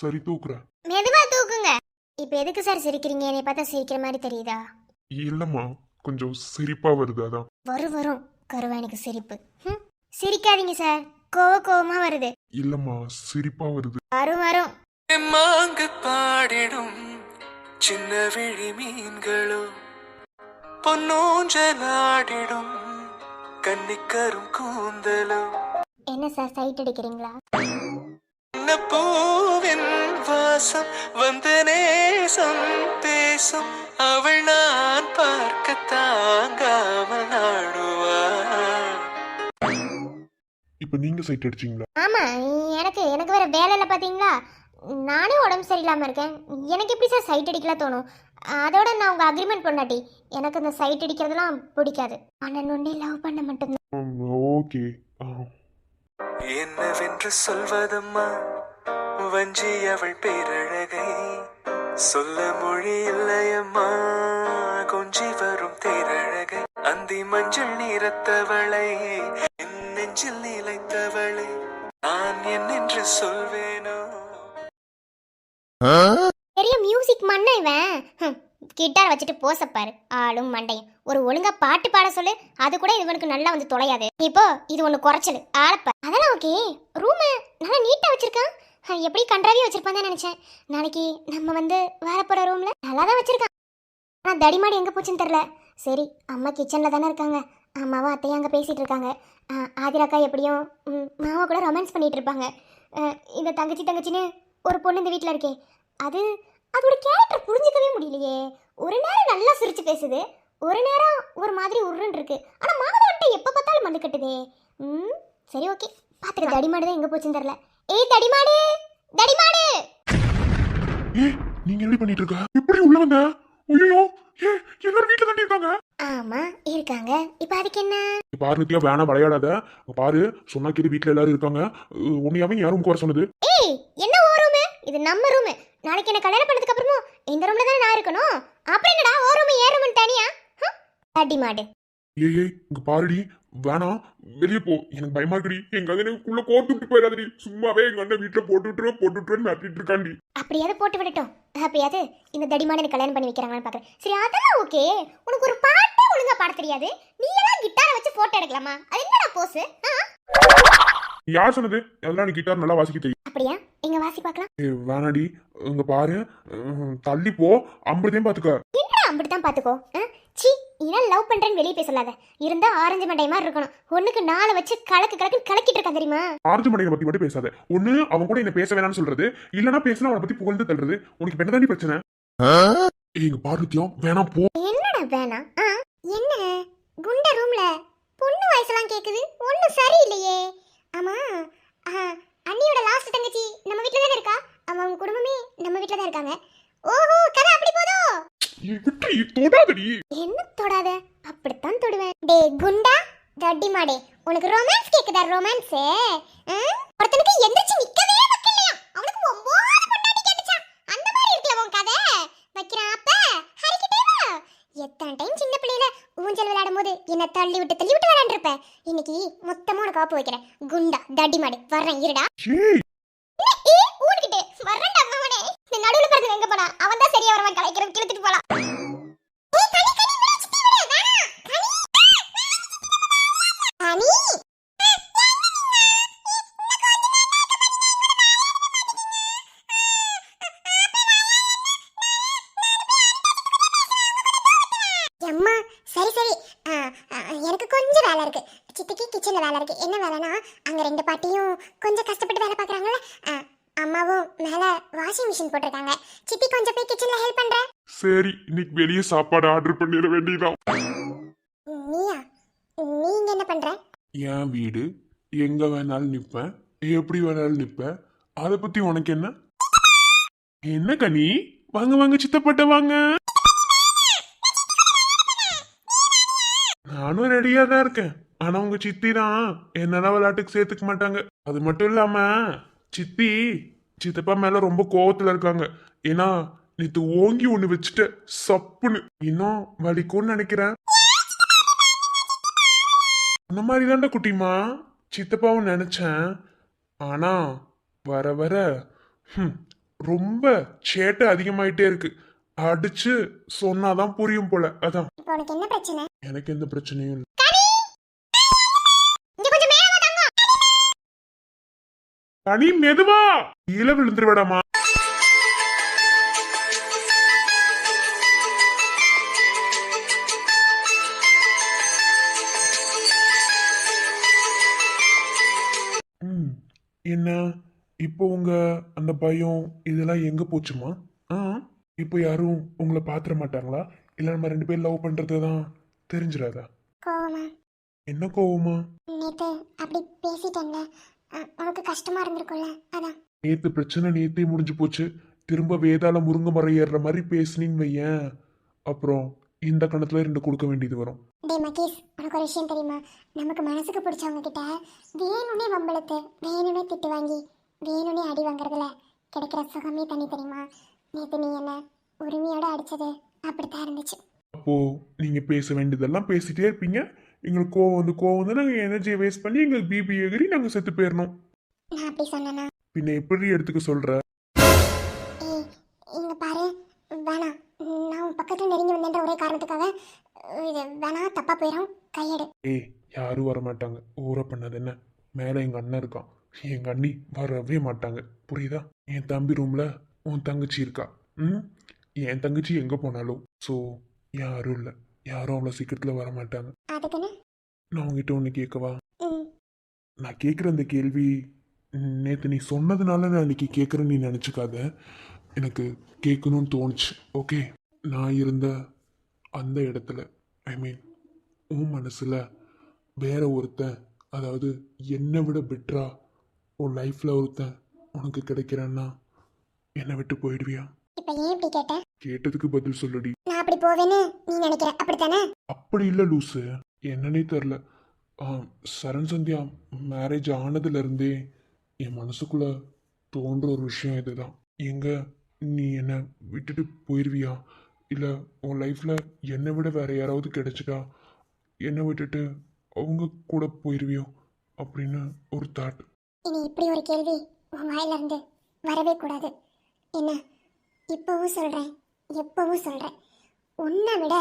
சரி தூக்குறேன். மெதுவா தூக்குங்க. இப்ப எதுக்கு சார் சிரிக்கிறீங்க? என்னை பார்த்தா சிரிக்கிற மாதிரி தெரியுதா? இல்லம்மா, கொஞ்சம் சிரிப்பா வருது அதான். வரும் கருவானிக்கு சிரிப்பு. சிரிக்காதீங்க சார், கோவமா வருது. இல்லம்மா, சிரிப்பா வருது. வரும். மாங்கு பாடிடும் சின்ன விழி மீன்களோ பொன்னூஞ்சலாடிடும் கன்னிக்கரும் கூந்தலோ என்ன சார் சைட் அடிக்கிறீங்களா? இந்த பூவின் வாசம் வந்து நேசம் பேசும் அவள் நான் பார்க்க தாங்காமல் நாடுவாள். இப்ப நீங்க சைட் அடிச்சீங்களா? ஆமா, எனக்கு வேற வேலை இல்லை பாத்தீங்களா? நானே உடம்பு சரியில்லாம இருக்கேன். எனக்கு எப்படி சார் சைட் அடிக்கலாம் தோணும்? அதோட நான் உங்க அக்ரிமெண்ட் பண்ணாட்டி எனக்கு அந்த சைட் அடிக்கிறதுலாம் பிடிக்காது. ஆனால் ஒன்னே லவ் பண்ண மட்டும்தான். ஓகே. என்னவென்று சொல்வதம்மா வஞ்சி அவள் பேரழகை சொல்ல மொழி இல்லையம்மா கொஞ்சி வரும் தேரழகை அந்தி மஞ்சள் நீரத்தவளை என் நெஞ்சில் நிலைத்தவளை நான் என்னென்று சொல்வேனோ. பெரிய மியூசிக் மண்ண இவன். கிட்டார் வச்சுட்டு போசப்பாரு ஆளும் மண்டையும். ஒரு ஒழுங்கா பாட்டு பாட சொல்லு, அது கூட இவனுக்கு நல்லா வந்து தொலையாது. இப்போ இது ஒண்ணு குறைச்சல் ஆளப்ப. அதெல்லாம் ஓகே. ரூம் நல்லா நீட்டா வச்சிருக்கான். எப்படி கன்றாவியா வச்சிருப்பான் தான் நினைச்சேன். நாளைக்கு நம்ம வந்து வரப்போற ரூம்ல நல்லா தான் வச்சிருக்கான். ஆனா தடிமாடி எங்க போச்சுன்னு தெரியல. சரி, அம்மா கிச்சன்ல தானே இருக்காங்க. அம்மாவும் அத்தையும் அங்க பேசிட்டு இருக்காங்க. ஆதிராக்கா எப்படியும் மாமா கூட ரொமான்ஸ் பண்ணிட்டு இருப்பாங்க. இந்த தங்கச்சின்னு ஒரு பொண்ணு இந்த வீட்டில் இருக்கே, அதோட கேரக்டர் புரிஞ்சுக்கவே முடியலையே. ஒரு நேரம் நல்லா சிரிச்சு பேசுது, ஒரு நேரம் ஒரு மாதிரி உருன்னு இருக்கு. ஆனால் மாமலை வந்துட்டு எப்போ பார்த்தாலும் மண்ணு கட்டுதே. சரி ஓகே, பார்த்துக்க. தடிமாடு தான் எங்கே போச்சுன்னு தெரில. ஏய் தடிமாடு, தடிமாடு! நீங்க என்ன பண்ணிட்டு இருக்க? எப்படி உள்ள வந்த? ஐயோ, எல்லாரும் வீட்டுல தாண்டி இருக்காங்க. ஆமா இருக்காங்க. இப்போ அதுக்கு என்ன? பாரு நித்யா, வேணா விளையாடாத. பாரு, சொன்னா கேட்டு வீட்டுல எல்லாரும் இருக்காங்க. உன்னையாவே யாரும் குறை சொன்னது? ஏய், என்ன ஓ ரூமு? இது நம்ம ரூமு. நாளைக்கு என்ன கல்யாணம் பண்ணதுக்கு அப்புறமும் இந்த ரூம்ல தான் நான் இருக்கணும். அப்புறம் என்னடா ஓ ரூம் ஏ ரூம் தனியா? அடி மாடு. ஏய் இங்க பாருடி, வேணாம், வெளியே போ. எனக்கு பயமா இருக்குடி. எங்க அண்ணனுக்குள்ள கோர்த்து விட்டு போயிடாதடி. சும்மாவே எங்க அண்ணன் வீட்டுல போட்டு விட்டுருன்னு நட்டிட்டு இருக்காண்டி. அப்படியாவது போட்டு விடட்டும். அப்படியாவது இந்த தடிமாடு எனக்கு கல்யாணம் பண்ணி வைக்கிறாங்கன்னு பாக்குறேன். சரி அதெல்லாம் ஓகே. உனக்கு ஒரு பாட்டே ஒழுங்கா பாட தெரியாது. நீ எல்லாம் கிட்டாரை வச்சு போட்டோ எடுக்கலாமா? அது என்னடா போஸ்? யார் சொன்னது? அதெல்லாம் நீ கிட்டார் நல்லா வாசிக்க தெரியும். அப்படியா? எங்க வாசி பார்க்கலாம். வேணாடி, இங்க பாரு, தள்ளி போ. அம்புறதையும் பாத்துக்க. என்னடா அப்படித்தான் பாத்துக்கோ. சி, இதெல்லாம் லவ் பண்றேன்னு வெளியே பேச சொல்லாத. இருந்தா ஆரஞ்சு மண்டை மாதிரி இருக்கணும். ஒண்ணுக்கு 4 வச்சு கலக்கிட்டு இருக்கான் தெரியுமா? ஆரஞ்சு மண்டையை பத்தி மட்டும் பேசாத. ஒண்ணு அவன் கூட என்ன பேச வேணாம்னு சொல்றது, இல்லனா பேசினா அவனை பத்தி புகழ்ந்து தள்ளுறது. உனக்கு என்ன தாண்டி பிரச்சனை? இங்க பாரு நித்யா, வேணாம் போ. என்னடா வேணாம்? என்ன குண்ட ரூம்ல பொண்ணு வயசெல்லாம் கேக்குது? ஒண்ணும் சரியில்லையே. ஆமா, அண்ணியோட லாஸ்ட் தங்கச்சி நம்ம வீட்ல தானே இருக்கா? அவங்க குடும்பமே நம்ம வீட்ல தான் இருக்காங்க. ஓஹோ, கதை அப்படி போதோ? தொடாதடி. என்ன தொடாத? அப்படித்தான் தொடுவேன். டே குண்டா, தட்டி மாடே, உனக்கு ரொமான்ஸ் கேக்குதா? ரொமான்ஸ் ஒருத்தனுக்கு எந்திரிச்சு நிக்கவே வைக்கலையா? அவனுக்கு 9 பொண்டாட்டி கேட்டுச்சான். அந்த மாதிரி இருக்கல உன் கதை. வைக்கிறான் அப்ப ஹரிக்கிட்டே வா. எத்தனை டைம் சின்ன பிள்ளையில ஊஞ்சல் விளையாடும் போது என்ன தள்ளி விட்டு விளையாண்டுருப்ப. இன்னைக்கு மொத்தமா உனக்கு ஆப்பு வைக்கிறேன். குண்டா தட்டி மாடு, வர்றேன் இருடா. ஊன்கிட்டே வர்றேன்டா மாமனே. இந்த நடுவுல பிறந்து எங்க போனா? அவன் தான் சரியா வரவன், கலைக்கிறவன் கிழத்துட்டு போலாம். அம்மா சரி சரி, எனக்கு கொஞ்சம் வேலை இருக்கு. சித்திக்கு கிச்சன்ல வேலை இருக்கு. என்ன வேலைனா, அங்க 2 பாட்டியும் கொஞ்சம் கஷ்டப்பட்டு வேலை பார்க்கறாங்கல்ல. அம்மாவும் மேல வாஷிங் மிஷின் போட்டிருக்காங்க. சித்தி கொஞ்சம் போய் கிச்சன்ல ஹெல்ப் பண்ற. சரி, இன்னைக்கு வெளியே சாப்பாடு ஆர்டர் பண்ணிட வேண்டியதான். நீயா? நீங்க என்ன பண்ற? என் வீடு, எங்க வேணாலும் நிப்பேன், எப்படி வேணாலும் நிப்பேன். அதை பத்தி உனக்கு என்ன? என்ன கனி? வாங்க வாங்க சித்தப்பட்ட வாங்க. நானும் ரெடியா தான் இருக்கேன். ஆனா உங்க சித்தி தான் என்னெல்லாம் விளையாட்டுக்கு சேர்த்துக்க மாட்டாங்க. அது மட்டும் இல்லாம சித்தி சித்தப்பா மேல ரொம்ப கோவத்துல இருக்காங்க. ஏன்னா நேத்து ஓங்கி ஒண்ணு வச்சுட்டு சப்புன்னு இன்னும் வலிக்கும்னு நினைக்கிறேன். அந்த மாதிரி தான்டா குட்டிமா சித்தப்பாவும் நினைச்சேன். ஆனா வர வர ரொம்ப சேட்டை அதிகமாயிட்டே இருக்கு. அடிச்சு சொன்னாதான் புரியும் போல. அதான் இப்போ உனக்கு என்ன பிரச்சனை? எனக்கு எந்த பிரச்சனையும் இல்லை. இங்க கொஞ்சம் மேல வா தங்கம். கனி மெதுவா கீழே விழுந்துருவேடாமா. என்ன இப்போ உங்க அந்த பயம் இதெல்லாம் எங்க போச்சுமா? இப்போ யாரும் உங்களை பாத்திர மாட்டாங்களா? இல்ல நம்ம 2 பேரும் லவ் பண்றதுதான் தெரிஞ்சிடாதா? கோவமா? என்ன கோவமா? நேத்து அப்படி பேசிட்டேன்ல, உனக்கு கஷ்டமா இருந்திருக்கும்ல, அதான். நேத்து பிரச்சனை நேத்தே முடிஞ்சு போச்சு. திரும்ப வேதாள முருங்கை மரம் ஏறுற மாதிரி பேசுனீன்னு வையேன், அப்புறம் இந்த கணத்துல 2 கொடுக்க வேண்டியது வரும். டே மகேஷ், உனக்கு ஒரு விஷயம் தெரியுமா? நமக்கு மனசுக்கு பிடிச்சவங்க கிட்ட வேணும்னே வம்பளத்து, வேணும்னே திட்டு வாங்கி, வேணும்னே அடி வாங்குறதுல கிடைக்கிற சுகமே தனி தெரியுமா? நேத்து நீ என்ன உரிமையோட அடிச்சது அப்படித்தான் இருந்துச்சு. அப்போ நீங்க பேச வேண்டியதெல்லாம் பேசிட்டே இருப்பீங்க. எங்களுக்கு கோவம் வந்து நாங்க எனர்ஜியை வேஸ்ட் பண்ணி எங்களுக்கு பிபி எகிரி நாங்க செத்து போயிடணும். நான் அப்படி சொன்னேனா? பின்ன எப்படி எடுத்துக்க சொல்ற? ஏய், இங்க பாரு, வேணாம். நான் உன் பக்கத்துல நெருங்கி வந்தேன்ற ஒரே காரணத்துக்காக இது வேணா, தப்பா போயிடும், கையெடு. ஏய், யாரும் வர மாட்டாங்க. ஊற பண்ணது என்ன? மேல எங்க அண்ணன் இருக்கான். எங்க அண்ணி வரவே மாட்டாங்க, புரியுதா? என் தம்பி ரூம்ல உன் தங்கச்சி இருக்கா. என் தங்கச்சி எங்க போனாலும் ஸோ யாரும் இல்லை. யாரும் அவ்வளோ சீக்கிரத்துல வர மாட்டாங்க. அதுக்குன்னு நான் உங்ககிட்ட ஒன்று கேட்கவா? ம், நான் கேட்குற அந்த கேள்வி நேற்று நீ சொன்னதுனால நான் இன்னைக்கு கேட்குறேன்னு நீ நினச்சிக்காத. எனக்கு கேட்கணும்னு தோணுச்சு. ஓகே, நான் இருந்த அந்த இடத்துல, ஐ மீன் உன் மனசில் வேற ஒருத்தன், அதாவது என்னை விட பெட்டரா உன் லைஃப்பில் ஒருத்தன் உனக்கு கிடைக்கிறேன்னா என்னை விட்டு போயிடுவியா? இப்ப ஏன் இப்படி கேட்ட? கேட்டதுக்கு பதில் சொல்லுடி. நான் அப்படி போவேன்னு நீ நினைக்கிற, அப்படித்தானே? அப்படி இல்லை லூசு, என்னன்னே தெரில. சரண் சந்தியா மேரேஜ் ஆனதுலேருந்தே என் மனசுக்குள்ள தோன்ற ஒரு விஷயம் இதுதான். எங்க நீ என்னை விட்டுட்டு போயிடுவியா? இல்லை உன் லைஃப்பில் என்னை விட வேற யாராவது கிடைச்சிட்டா என்னை விட்டுட்டு அவங்க கூட போயிடுவியோ அப்படின்னு ஒரு தாட். இனி இப்படி ஒரு கேள்வி உன் வாயில இருந்து வரவே கூடாது. என்ன, இப்பவும் சொல்றேன், எப்பவும் சொல்றேன், உன்னை விட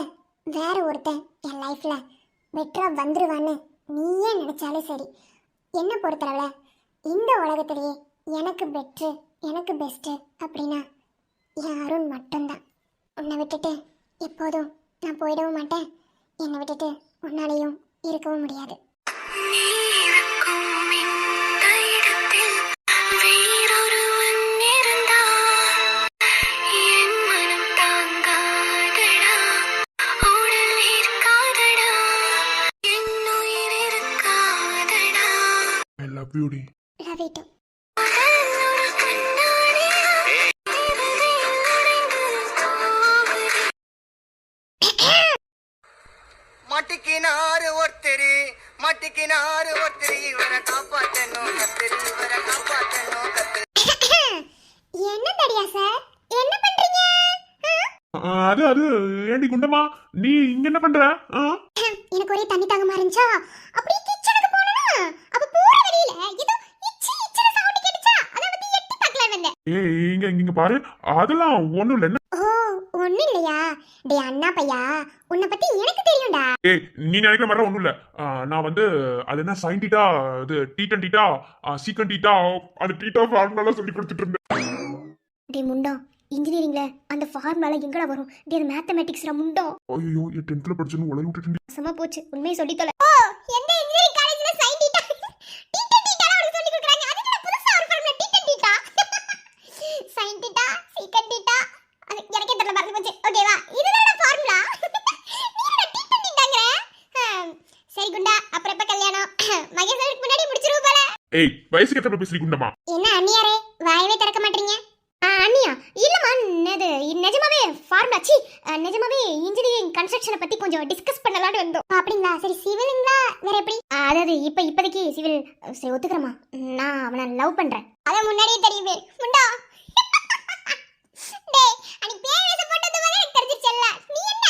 வேற ஒருத்தன் என் லைஃப்ல பெட்டரா வந்துருவான்னு நீயே நினைச்சாலும் சரி. என்ன பொறுத்தளவுல இந்த உலகத்திலேயே எனக்கு பெட்ரு, எனக்கு பெஸ்ட்டு அப்படின்னா என் அருண் மட்டும்தான். உன்னை விட்டுட்டு எப்போதும் நான் போயிடவும் மாட்டேன். என்னை விட்டுட்டு உன்னாலையும் இருக்கவும் முடியாது. நீ இருக்கும் இந்த இடத்தில் வேறொருவன் இருந்தால் என் மனம் தாங்காதடா, உடல் இருக்காதடா, என் உயிர் இருக்காதடா. ஐ லவ் யூ டி. Love you too. ஒரு கண்ணாடியாய் இருளில் உடைந்து போகுது. மட்டிக்கினாரு ஒருத்தரு இவரை காப்பாத்தணும் கத்திரி, இவரை காப்பாத்தணும் கத்திரி. என்ன தடியா சார், என்ன பண்றீங்க? அது அது ஏண்டி குண்டமா, நீ இங்க என்ன பண்ற? எனக்கு ஒரே தண்ணி தாகமா இருந்துச்சா, அப்படியே கிச்சனுக்கு போனனா, அப்ப போற வழியில ஏதோ இச்சி இச்சி சவுண்ட் கேட்டுச்சா, அத வந்து எட்டி பார்க்கலாம்னு வந்தேன். ஏய் இங்க இங்க பாரு, அதெல்லாம் ஒண்ணும் இல்ல. ஓ, ஒண்ணும் இல்லையா? டேய் அண்ணா பையா, உன்னை பத்தி எனக்கு தெரியும்டா. ஏய் நீ நினைக்கிற மாதிரி ஒண்ணும் இல்ல. நான் வந்து அது என்ன சைன் டீட்டா, அது டீட்டன் டீட்டா, சீக்கன் டீட்டா, அது டீட்டா ஃபார்முலா சொல்லி கொடுத்துட்டு இருந்தேன். டேய் முண்டோ, இன்ஜினியரிங்ல அந்த ஃபார்முலா எங்கடா வரும்? டேய் அது மேத்தமேட்டிக்ஸ்டா முண்டோ. ஐயோ என் 10th படிச்சுன்னு உலக விட்டுட்டேன். சம போச்சு, உண்மையை சொல்லி தொலை. ஓ, எந்த இன்ஜினியரிங் காலேஜ்ல சைன் டீட்டா டீட்டன் டீட்டால அவங்களுக்கு சொல்லி கொடுக்கறாங்க. அதுக்கு நான் புதுசா ஒரு ஃபார்முலா டீட்டன் டீட்டா, சைன் டீட்டா, சீக்கன் டீட்டா, அது எனக்கே தெரியல, மறந்து போச்சு. ஓகேவா, இதுதான் ஃபார்முலா. நீ என்ன டீட்டன் டீட்டாங்கற? சரி குண்டா, அப்புறம் எப்ப கல்யாணம்? மகேஸ்வருக்கு முன்னாடி முடிச்சிருவ போல. ஏய் வயசுக்கு எத்தனை பேசி குண்டமா? என்ன அண்ணியாரே, வாயவே திறக்க மாட்டீங்க? அண்ணியா? இல்லம்மா, என்னது நிஜமாவே ஃபார்முலா சி நிஜமாவே இன்ஜினியரிங் கன்ஸ்ட்ரக்ஷனை பத்தி கொஞ்சம் டிஸ்கஸ் பண்ணலாம்னு வந்தோம். அப்படிங்களா? சரி சிவிலுங்களா வேற எப்படி? அதாவது இப்போதைக்கு சிவில். சரி ஒத்துக்கிறமா, நான் அவனை லவ் பண்றேன். அத முன்னாடியே தெரியுமே முண்டா. டேய் அன்னைக்கு பேர் வேஷம் போட்டது வரை எனக்கு தெரிஞ்சிருச்சல்ல. நீ என்ன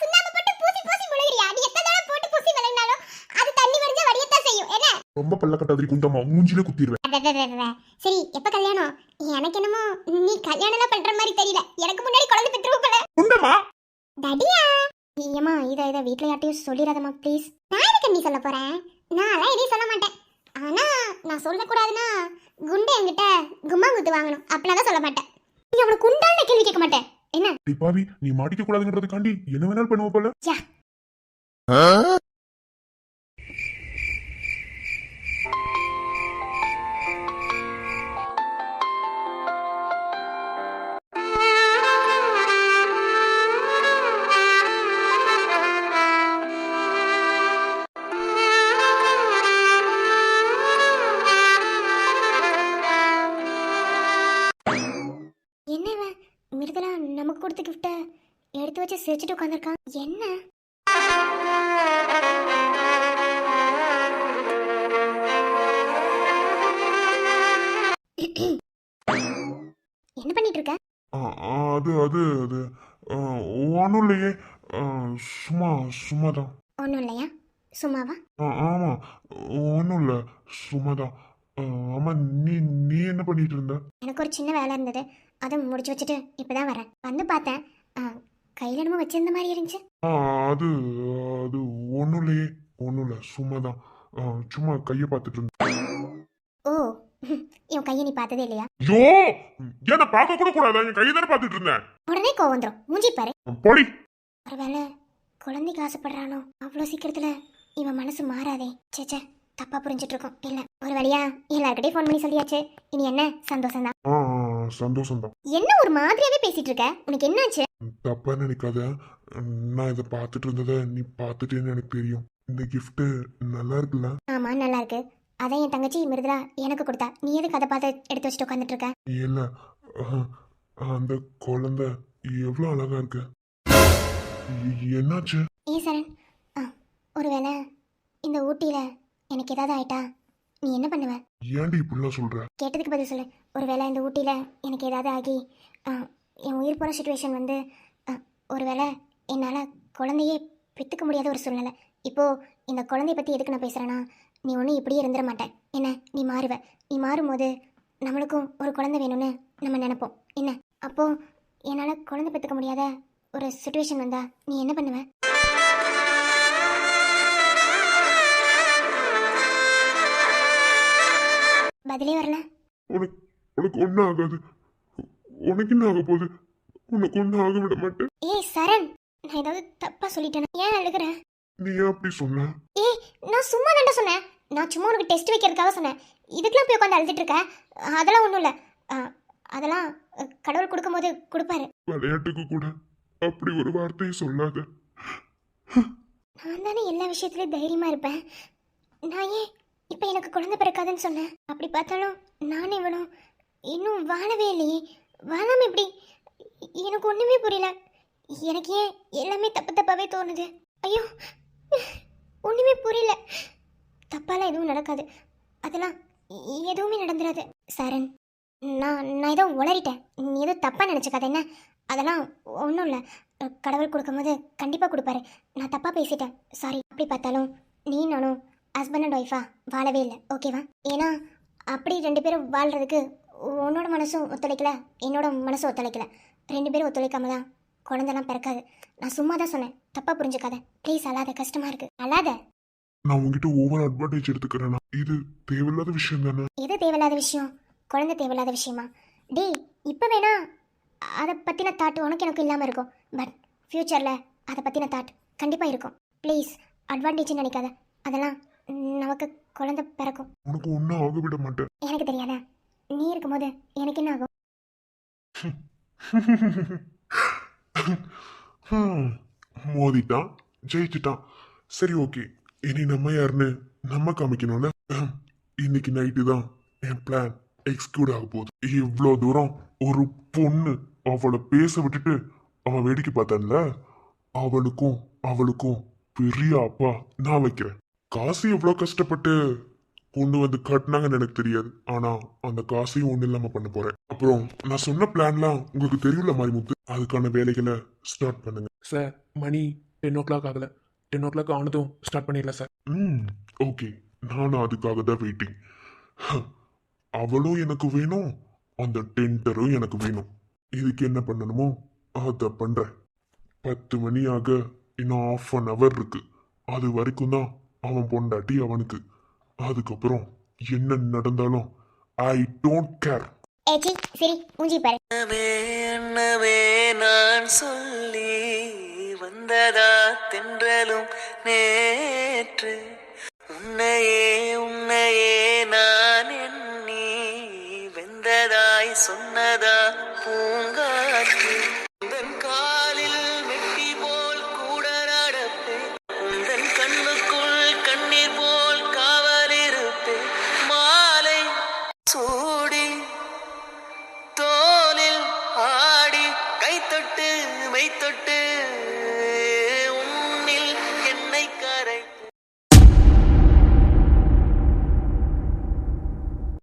சுண்ணாம்பு போட்டு பூசி பூசி முழுகிறியா? நீ எத்தனை தடவை போட்டு பூசி விளங்கினாலும் அது தண்ணி வடிஞ்சா வடியத்தான் செய்யும். என்ன ரொம்ப பல்ல கட்டாதிரி குண்டம்மா, மூஞ்சிலே குத்திடுவேன். சரி எப்ப கல்யாணம்? எனக்கு என்னமோ நீ கல்யாணம் பண்ற மாதிரி தெரியல. எனக்கு முன்னாடி குழந்தை பெற்றுருவ போல. குண்டம்மா டடியா ஏமா இத வீட்ல யார்ட்டையும் சொல்லிடாதம்மா ப்ளீஸ். நான் எதுக்கு நீ சொல்ல போறேன்? நான் எதையும் சொல்ல மாட்டேன். ஆனா நான் சொல்லக்கூடாதுன்னா குண்டு என்கிட்ட கும்மா குத்து வாங்கணும் அப்படின்னா சொல்ல மாட்டேன். நீ அவனை குண்டான கேள்வி கேட்க மாட்டேன். என்ன டிப்பாவி, நீ மாட்டிக்க கூடாதுங்கிறதுக்காண்டி என்ன வேணாலும் பண்ணுவ போல. யா என்ன மிருதலா நமக்கு கொடுத்த கிஃப்ட எடுத்து வச்சு சிரிச்சுட்டு உட்காந்துருக்கான். என்ன என்ன பண்ணிட்டு இருக்க? அது அது அது ஒன்றும் இல்லையே, சும்மாதான். ஒன்றும் இல்லையா? சும்மாவா? ஆமா, ஒன்றும் இல்லை, சும்மாதான். ஆமா, நீ நீ என்ன பண்ணிட்டு இருந்த? எனக்கு ஒரு சின்ன வேலை இருந்தது, அதை முடிச்சு வச்சுட்டு இப்பதான் வரேன். வந்து பார்த்தேன் கையில என்னமோ வச்சிருந்த மாதிரி இருந்துச்சு. அது அது ஒன்றும் இல்லையே, ஒன்றும் இல்லை, சும்மாதான். சும்மா கையை பார்த்துட்டு இருந்தேன். ஓ என் கையை நீ பார்த்ததே இல்லையா? ஐயோ, ஏன் பார்க்க கூட கூடாதா? என் கையை தானே பார்த்துட்டு இருந்தேன். உடனே கோவம் வந்துடும். மூஞ்சி பாரு. போடி. ஒருவேளை குழந்தைக்கு ஆசைப்படுறானோ? அவ்வளோ சீக்கிரத்துல இவன் மனசு மாறாதே. சேச்சே தப்பா புரிஞ்சிட்டு இருக்கோம். இல்ல ஒரு வழியா எல்லார்கிட்டயும் ஃபோன் பண்ணி சொல்லியாச்சு. இனி என்ன சந்தோஷம் தான். சந்தோஷம் தான். என்ன ஒரு மாதிரியாவே பேசிட்டு இருக்க? உனக்கு என்னாச்சு? தப்பா நினைக்காத. நான் இதை பார்த்துட்டு இருந்ததை நீ பார்த்துட்டேன்னு எனக்கு தெரியும். இந்த கிஃப்ட் நல்லா இருக்குல்ல? ஆமா நல்லா இருக்கு. அதான் என் தங்கச்சி மிருதுலா எனக்கு கொடுத்தா. நீ எதுக்கு அதை பார்த்து எடுத்து வச்சுட்டு உட்காந்துட்டு இருக்க? இல்ல, அந்த குழந்தை எவ்வளவு அழகா இருக்கு. என்னாச்சு? ஏ சரண், ஒருவேளை இந்த ஊட்டியில எனக்கு ஏதாவது ஆயிட்டா நீ என்ன பண்ணுவ? ஏன்டி இப்படிலாம் சொல்ற? கேட்டதுக்கு பதில் சொல்லு. ஒருவேளை இந்த ஊட்டியில எனக்கு ஏதாவது ஆகி என் உயிர் போன சுச்சுவேஷன் வந்து ஒருவேளை என்னால் குழந்தையே பெற்றுக்க முடியாத ஒரு சூழ்நிலை. இப்போது இந்த குழந்தைய பற்றி எதுக்கு நான் பேசுகிறேன்னா, நீ ஒன்றும் இப்படியே இருந்துட மாட்டேன். என்ன நீ மாறுவ. நீ மாறும்போது நம்மளுக்கும் ஒரு குழந்தை வேணும்னு நம்ம நினைப்போம். என்ன அப்போது என்னால் குழந்தை பெற்றுக்க முடியாத ஒரு சுச்சுவேஷன் வந்தா நீ என்ன பண்ணுவ? பதிலே வரல. உனக்கு ஒன்றும் ஆகாது. உனக்கு என்ன ஆக போகுது? உனக்கு ஒன்றும் ஆக விட மாட்டேன். ஏய் சரண், நான் ஏதாவது தப்பா சொல்லிட்டேன். ஏன் அழுகுற? நீ ஏன் அப்படி சொன்ன? ஏய் நான் சும்மா தாண்டா சொன்னேன். நான் சும்மா உனக்கு டெஸ்ட் வைக்கிறதுக்காக சொன்னேன். இதுக்கெல்லாம் போய் உட்காந்து அழுதுட்டு இருக்க? அதெல்லாம் ஒன்றும் இல்லை. அதெல்லாம் கடவுள் கொடுக்கும்போது கொடுப்பாரு. விளையாட்டுக்கு கூட அப்படி ஒரு வார்த்தையை சொல்லாத. நான் தானே எல்லா விஷயத்துலயும் தைரியமா இருப்பேன். நான் ஏன் இப்போ எனக்கு குழந்தை பிறக்காதுன்னு சொன்னேன்? அப்படி பார்த்தாலும் நானே இவனும் இன்னும் வாழவே இல்லையே. வாழாம எப்படி? எனக்கு ஒன்றுமே புரியல. எனக்கு ஏன் எல்லாமே தப்பாவே தோணுது? ஐயோ ஒன்றுமே புரியல. தப்பாலாம் எதுவும் நடக்காது. அதெல்லாம் எதுவுமே நடந்துடாது. சரண், நான் ஏதோ உளறிட்டேன். நீ ஏதோ தப்பாக நினச்சிக்காத. என்ன அதெல்லாம் ஒன்றும் இல்லை. கடவுள் கொடுக்கும்போது கண்டிப்பாக கொடுப்பாரு. நான் தப்பாக பேசிட்டேன், சாரி. அப்படி பார்த்தாலும் நீ நானும் ஹஸ்பண்ட் அண்ட் ஒய்ஃபா வாழவே இல்லை, ஓகேவா? ஏன்னா அப்படி 2 பேரும் வாழ்கிறதுக்கு உன்னோட மனசும் ஒத்துழைக்கல, என்னோட மனசும் ஒத்துழைக்கல. 2 பேரும் ஒத்துழைக்காம தான் குழந்தைலாம் பிறக்காது. நான் சும்மா தான் சொன்னேன், தப்பாக புரிஞ்சுக்காத ப்ளீஸ். அழாத, கஷ்டமாக இருக்கு, அழாத. நான் உங்ககிட்ட ஓவர் அட்வான்டேஜ் எடுத்துக்கிறேன்னா இது தேவையில்லாத விஷயம் தானே? எது தேவையில்லாத விஷயம்? குழந்தை தேவையில்லாத விஷயமா? டேய் இப்போ வேணா அதை பற்றின தாட் உனக்கு எனக்கு இல்லாமல் இருக்கும். பட் ஃப்யூச்சரில் அதை பற்றின தாட் கண்டிப்பாக இருக்கும். ப்ளீஸ் அட்வான்டேஜ்னு நினைக்காத. அதெல்லாம் நமக்கு குழந்தை பிறக்கும். உனக்கு ஒன்றும் ஆக விட மாட்டேன். எனக்கு தெரியாதா? நீ இருக்கும்போது எனக்கு என்ன ஆகும்? மோதிட்டான், ஜெயிச்சிட்டான். சரி ஓகே, இனி நம்ம யாருன்னு நம்ம காமிக்கணும்ல. இன்னைக்கு நைட்டு தான் என் பிளான் எக்ஸிக்யூட் ஆக போகுது. இவ்வளோ தூரம் ஒரு பொண்ணு அவளை பேச விட்டுட்டு அவன் வேடிக்கை பார்த்தான்ல, அவளுக்கும் அவளுக்கும் பெரிய அப்பா நான் வைக்கிறேன். காசு எவ்வளவு கஷ்டப்பட்டு கொண்டு வந்து கட்டினாங்கன்னு எனக்கு தெரியாது. ஆனா அந்த காசையும் ஒண்ணு இல்லாம பண்ண போறேன். அப்புறம் நான் சொன்ன பிளான்லாம் உங்களுக்கு தெரியல மாரிமுத்து. அதுக்கான வேலைகளை ஸ்டார்ட் பண்ணுங்க. சார் மணி 10 o'clock ஆகல. 10 o'clock ஆனதும் ஸ்டார்ட் பண்ணிடலாம் சார். ஓகே, நானும் அதுக்காக தான் வெயிட்டிங். அவளும் எனக்கு வேணும், அந்த டெண்டரும் எனக்கு வேணும். இதுக்கு என்ன பண்ணணுமோ அதை பண்றேன். 10 மணி ஆக இன்னும் 1/2 இருக்கு. அது வரைக்கும் தான் அவன் பொண்டாட்டி அவனுக்கு. அதுக்கப்புறம் என்ன நடந்தாலும் ஐ டோன்ட் கேர். ஏச்சி சரி மூஞ்சி பாரு. அண்ணமே நான் சொல்லி வந்ததா தென்றலும் நேற்று உன்னையே நான் எண்ணி வெந்ததாய் சொன்னதா பூ